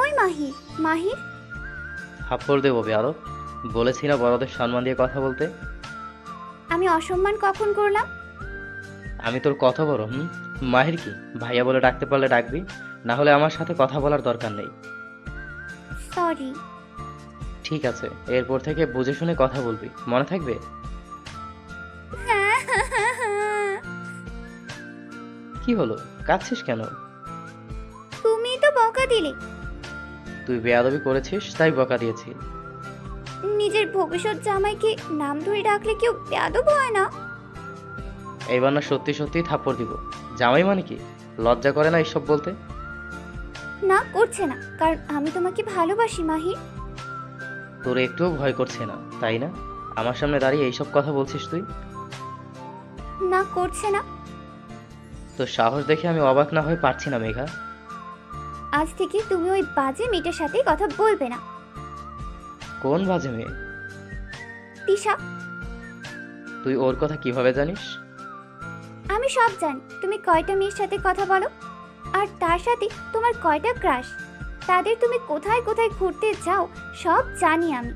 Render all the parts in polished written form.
ওই মাহির, মাহির। থাপ্পড় দেবো বেয়াদব। বলেছি না বড়দের সম্মান দিয়ে কথা বলতে। আমি অসম্মান কখন করলাম? আমি তোর কত বড়? মাহির কি ভাইয়া বলে ডাকতে পারলে ডাকবি, না হলে আমার সাথে কথা বলার দরকার নেই। সরি। ঠিক আছে, এরপর থেকে বুঝে শুনে কথা বলবি, মনে থাকবে? কি হলো, কাঁদছিস কেন? তুমি তো বকা দিলে। তুই বেয়াদবি করেছিস তাই বকা দিয়েছি। নিজের ভবিষ্যৎ জামাইকে নাম ধরে ডাকলে কেউ বেয়াদব হয় না? এইবার না সত্যি সত্যি থাপ্পড় দিব। জামাই মানে কি, লজ্জা করে না এসব বলতে? না, করছে না, কারণ আমি তোমাকে ভালোবাসি মাহির। তোর একটুও ভয় করছে না তাই না? আমার সামনে দাঁড়িয়ে এইসব কথা বলছিস তুই? না, করছে না। তোর সাহস দেখে আমি অবাক না হয়ে পারছি না মেঘা। আজ থেকে তুমি ওই বাজে মেয়েটার সাথে কথা বলবে না। কোন বাজে মেয়ে? তিশা। তুই ওর কথা কিভাবে জানিস? আমি সব জানি তুমি কয়টা মেয়ের সাথে কথা বলো, আর তার সাথে তোমার কয়টা ক্রাশ, তাদের তুমি কোথায় কোথায় ঘুরতে যাও, সব জানি আমি।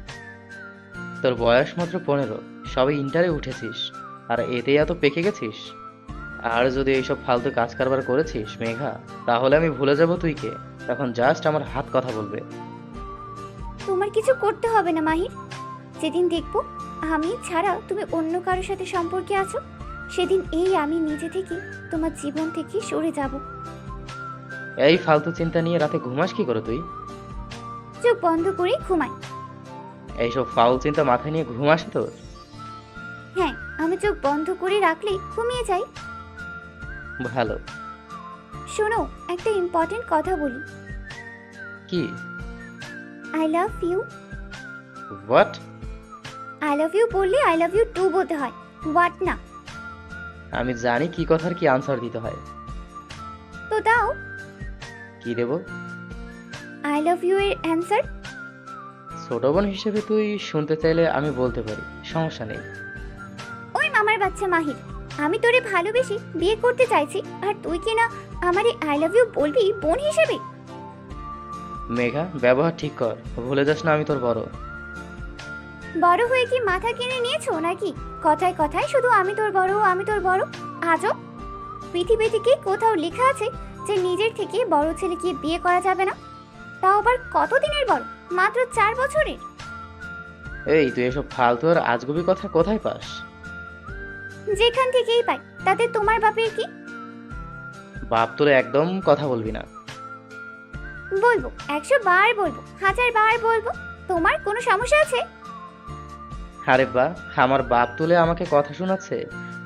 তোর বয়স মাত্র 15, সবে ইন্টারে উঠেছিস, আর এতেই এত পেকে গেছিস? আর যদি এইসব ফালতু কাজ কারবার করেছিস মেঘা, তাহলে আমি ভুলে যাব তুই কে। তখন জাস্ট আমার হাত কথা বলবে। তোমার কিছু করতে হবে না মাহির। যেদিন দেখবো আমি ছাড়া তুমি অন্য কারোর সাথে সম্পর্কে আছো, সেদিন এই আমি নিজে থেকে তোমার জীবন থেকে সরে যাব। এই ফালতু চিন্তা নিয়ে রাতে ঘুমাস কি করে তুই? চোখ বন্ধ করে ঘুমাই। এইসব ফাউল চিন্তা মাথায় নিয়ে ঘুম আসে তোর? হ্যাঁ, আমি চোখ বন্ধ করে রাখলেই ঘুমিয়ে যাই। ভালো। শোনো, একটা ইম্পর্টেন্ট কথা বলি। কি? I love you. What? I love you বললে আই লাভ ইউ টু বলতে হয়, হোয়াট না। আমি জানি কি কথার কি আনসার দিতে হয়। তো দাও। কি দেব? আই লাভ ইউ এর অ্যান্সার। ছোট বোন হিসেবে তুই শুনতে চাইলে আমি বলতে পারি, সমস্যা নেই। ওই মামার বাচ্চা মাহির, আমি তোরে ভালোবেসে বিয়ে করতে চাইছি, আর তুই কি না আমারে আই লাভ ইউ বলবি বোন হিসেবে? মেঘা, ব্যবহার ঠিক কর, ভুলে যাস না আমি তোর বড়। বড় হয়ে কি মাথা কিনে নিয়েছো নাকি? কথায় কথায় শুধু আমি তোর বড়, আমি তোর বড়। আজও পৃথিবী থেকে কোথাও লেখা আছে যে নিজের থেকে বড় ছেলেকে বিয়ে করা যাবে না? তাও আবার কতদিনের বড়? মাত্র 4 বছরের। এই তুই এসব ফালতু আর আজগুবি কথা কোথায় পাস? যেখান থেকেই পাই, তাতে তোমার বাপের কি? বাপ তোরে একদম কথা বলবি না। বলবো, 100 বার বলবো, 1000 বার বলবো। তোমার কোনো সমস্যা আছে? আরে বা, আমার বাপ তুলে আমাকে কথা শোনাচ্ছে,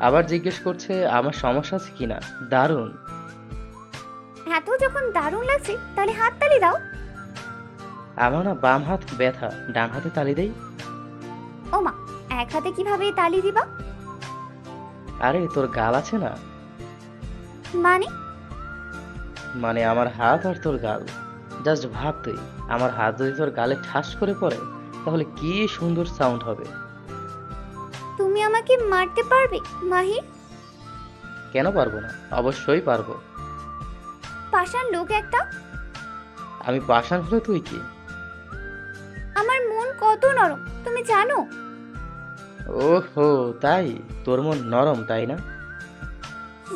আবার জিজ্ঞেস করছে আমার সমস্যা আছে কিনা। দারুণ। এত যখন দারুণ লাগছে তাহলে হাততালি দাও। আমার না বাম হাত ব্যথা, ডান হাতে তালি দেই। ওমা, এক হাতে কিভাবে তালি দিবা? আরে তোর গাল আছে না? মানে? মানে আমার হাত আর তোর গাল। জাস্ট ভাব তুই, আমার হাত যদি তোর গালে ঠাস করে পড়ে তাহলে কি সুন্দর সাউন্ড হবে। তুমি আমাকে মারতে পারবে মাহির? কেন পারবো না, অবশ্যই পারবো। পাষাণ লোক একটা। আমি পাষাণ হলে তুই কি? আমার মন কত নরম তুমি জানো? ওহো, তাই? তোর মন নরম তাই না?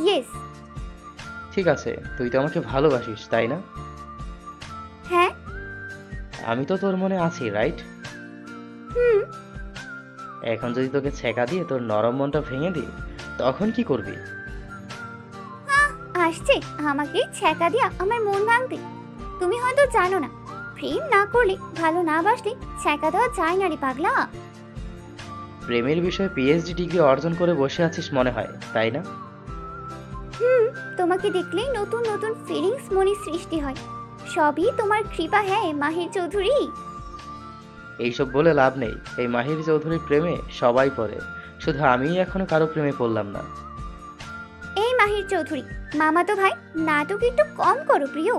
ইয়েস। ঠিক আছে, তুই তো আমাকে ভালোবাসিস তাই না? হ্যাঁ। আমি তো তোর মনে আছি, রাইট? হুম। এখন যদি তোকে ছেঁকা দিয়ে তোর নরম মনটা ভেঙে দিই, তখন কি করবি? আসছে আমাকে ছ্যাঁকা দিয়া আমার মন ভাঙতে। তুমি হয়তো জানো না, প্রেম না করলে, ভালো না বাসলে ছ্যাঁকা দেওয়া যায় না রে পাগলা। প্রেমের বিষয়ে পিএইচডি ডিগ্রি অর্জন করে বসে আছিস মনে হয় তাই না? হুম। তোমাকে দেখলেই নতুন নতুন ফিলিংস মনে সৃষ্টি হয়। সবই তোমার কৃপা। হ্যাঁ মাহির চৌধুরী। এইসব বলে লাভ নেই, এই মাহির চৌধুরীর প্রেমে সবাই পড়ে, শুধু আমিই এখনো কারো প্রেমে পড়লাম না। এই মাহির চৌধুরী, মামাতো ভাই, নাটক একটু কম করো প্রিয়।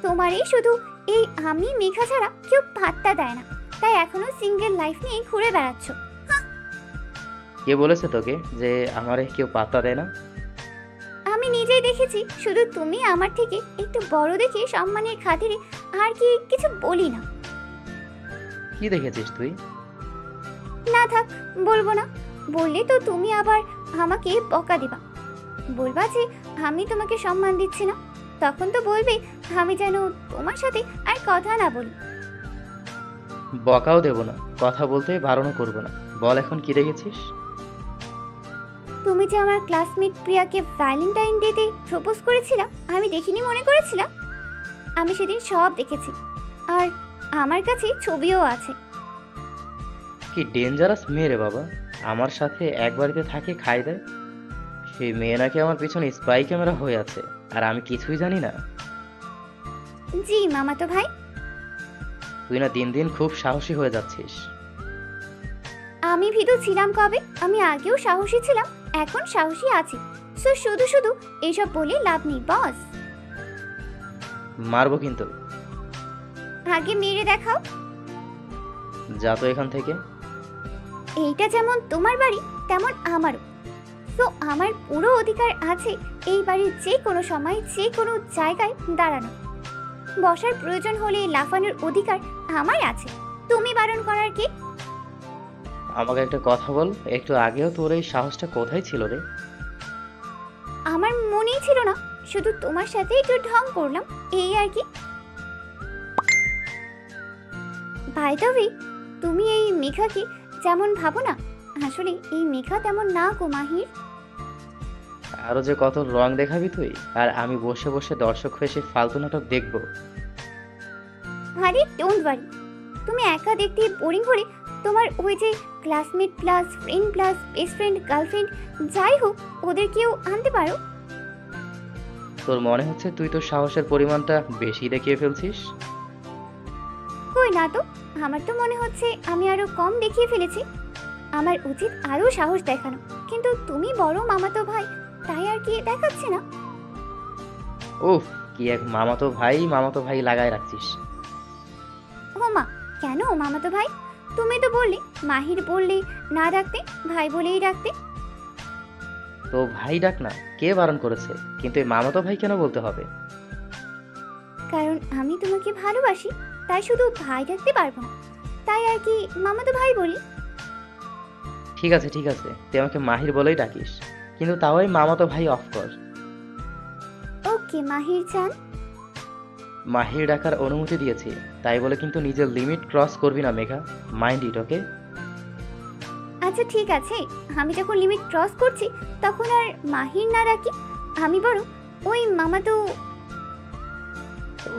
তোমারই শুধু এই আমি মেঘা ছাড়া কেউ পাত্তা দেয় না, তাই এখনো সিঙ্গেল লাইফ নিয়ে ঘুরে বেড়াচ্ছ। কে বলেছে তোকে যে আমারে কেউ পাত্তা দেয় না? আমি নিজেই দেখেছি, শুধু তুমি আমার থেকে একটু বড় দেখে সম্মানের খাতিরে আর কি কিছু বলি না। কি দেখেছিস তুই? না থাক, বলবো না। বললে তো তুমি আবার আমাকে বকা দিবা, বলবা যে আমি তোমাকে সম্মান দিচ্ছি না। তখন তো বলবে আমি যেন তোমার সাথে আর কথা না বলি। বকাও দেব না, কথা বলতে বারণও করবো না। বল এখন কি দেখেছিস? তুমি যে আমার ক্লাসমেট প্রিয়াকে ভ্যালেন্টাইন ডেতে প্রপোজ করেছিলা, আমি দেখিনি মনে করেছিলাম? আমি সেদিন সব দেখেছি, আর আমার কাছে ছবিও আছে। কি ডেঞ্জারাস মেয়ে রে বাবা! আমার সাথে এক বাড়িতে থাকে, খাই দেয়। সেই মেয়ে নাকি আমার পিছনে স্পাই ক্যামেরা হয়ে আছে, আর আমি কিছুই জানি না। জি মামাতো ভাই। তুই না দিন দিন খুব সাহসী হয়ে যাচ্ছিস। আমি ভীতু ছিলাম কবে? আমি আগেও সাহসী ছিলাম, এখন সাহসী আছি। সো শুধু শুধু এসব বলে লাভ নেই বস। মারবো কিন্তু। আগে মেরে দেখাও। যা তো এখান থেকে। এইটা যেমন তোমার বাড়ি, তেমন আমারও। তো আমার পুরো অধিকার আছে এই বাড়ির যে কোনো সময় যে কোনো জায়গায় দাঁড়ানো। বসার প্রয়োজন হলে লাফানোর অধিকার আমার আছে। তুমি বারণ করার কে? আমাকে একটা কথা বল, একটু আগেও তোর এই সাহসটা কোথায় ছিল রে? আমার মনেই ছিল না, শুধু তোমার সাথে একটু ঢং করলাম, এই আর কি। বাই দ্য ওয়ে, তুমি এই মেঘাকে যেমন ভাবো না, আসলে এই মেঘা তেমন না গো মাহির। আরো যে কত রং দেখাবি তুই, আর আমি বসে বসে দর্শক হয়ে সে ফালতু নাটক দেখবো? আরে ডোন্ট ওয়ারি, তুমি একা দেখতে বোরিং হলে তোমার ওই যে classmate plus friend plus best friend girlfriend যাই হোক ওদেরকেও আনতে পারো। তোর মনে হচ্ছে তুই তোর সাহসের পরিমাণটা বেশি দেখিয়ে ফেলছিস। কই না তো, আমার তো মনে হচ্ছে আমি আরো কম দেখিয়ে ফেলেছি। আমার উচিত আরো সাহস দেখানো, কিন্তু তুমি বড় মামাতো ভাই, তাই আর কি দেখাচ্ছে না। উফ, কি এক মামাতো ভাই লাগায় রাখছিস। ও মা, কেন মামাতো ভাই? তুমি তো বললে মাহির বললে না ডাকতে, ভাই বলেই ডাকতে। তো ভাই ডাক না, কে বারণ করেছে? কিন্তু এই মামাতো ভাই কেন বলতে হবে? কারণ আমি তোমাকে ভালোবাসি, তাই শুধু ভাই ডাকতে পারবো না, তাই আর কি মামাতো ভাই বলি। ঠিক আছে ঠিক আছে, তুই আমাকে মাহির বলেই ডাকিস, কিন্তু তাও এই মামাতো ভাই অফ কর। ওকে মাহির চান। মাহির ডাকার অনুমতি দিয়েছি, তাই বলে কিন্তু নিজের লিমিট ক্রস করবি না মেঘা। মাইন্ড ইট, ওকে? আচ্ছা ঠিক আছে, আমি যখন লিমিট ক্রস করছি তখন আর মাহির না ডাকি, আমি বড় ওই মামাতো।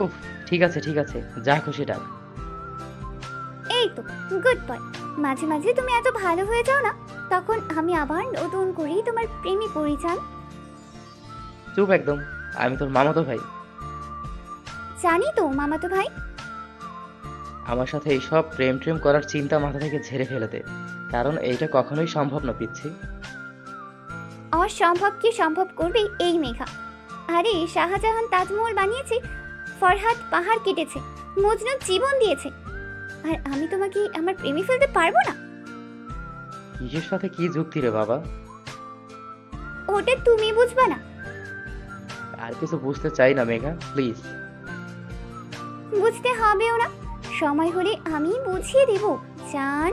উফ, ঠিক আছে, যা খুশি ডাক। এই তো গুড বয়। মাঝে মাঝে তুমি এত ভালো হয়ে যাও না, তখন আমি আবার নতুন করে তোমার প্রেমে পড়ি যান। চুপ একদম, আমি তোর মামাতো ভাই। জানি তো মামাতো ভাই। আমার সাথে এইসব প্রেম ট্রেম করার চিন্তা মাথা থেকে ঝেড়ে ফেলে দে, কারণ এইটা কখনোই সম্ভব না পিচ্ছি। অসম্ভবকে সম্ভব করবে এই মেঘা। আরে শাহজাহান তাজমহল বানিয়েছে, ফরহাদ পাহাড় কেটেছে, মজনু জীবন দিয়েছে, আর আমি তোমাকে আমার প্রেমে ফেলতে পারবো না? কিসের সাথে কি যুক্তি রে বাবা? ওটা তুমি বুঝবা না। আর কিছু বুঝতে চাই না মেঘা, প্লিজ। বুঝতে হবেও না, সময় হলে আমি বুঝিয়ে দেব জান।